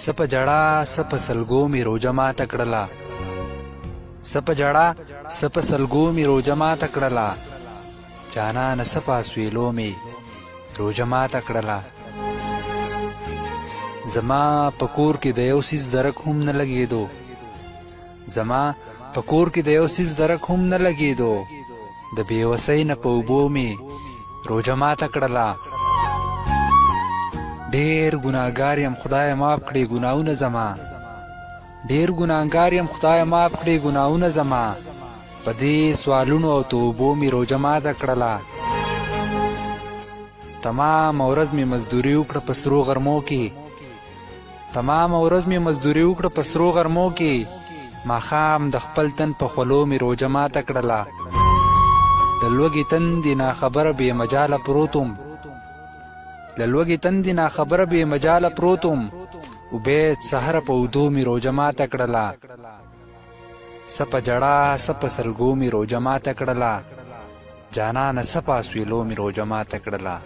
سپ جړا سپ سلګو می روجه ما تکړلا سپ جړا سپ سلګو می روجه ما تکړلا جانا نسپا سویلو می روجه ما تکړلا زما پکور کې د یو سیز درک هم نه لګېدو زما پکور کې د یو سیز درک هم نه لګېدو د بېوسۍ نه په اوبو مې روجه ما تکړلا ډېر ګناهګار یم خدایه معاف کړې ګناهونه زما ډېر ګناهګار یم خدایه معاف کړې ګناهونه زما په دې سوالونو او توبو مې روجه ماته کړله تمام ورځ مې مزدوري وکړه په سرو غرمو کې تمام ورځ مې مزدوري وکړه په سرو غرمو کې ماښام د خپل تن په خولو مې روجه ماته کړله د لوږې تندې ناخبره بې مجاله پروت وم د لوږې تندې ناخبره بې مجاله پروت وم عبید سهره په اودو مې روجه ماته کړله سپه جړا سپه سلګو مې روجه ماته کړله جانانه سپه سویلو مې روجه ماته کړله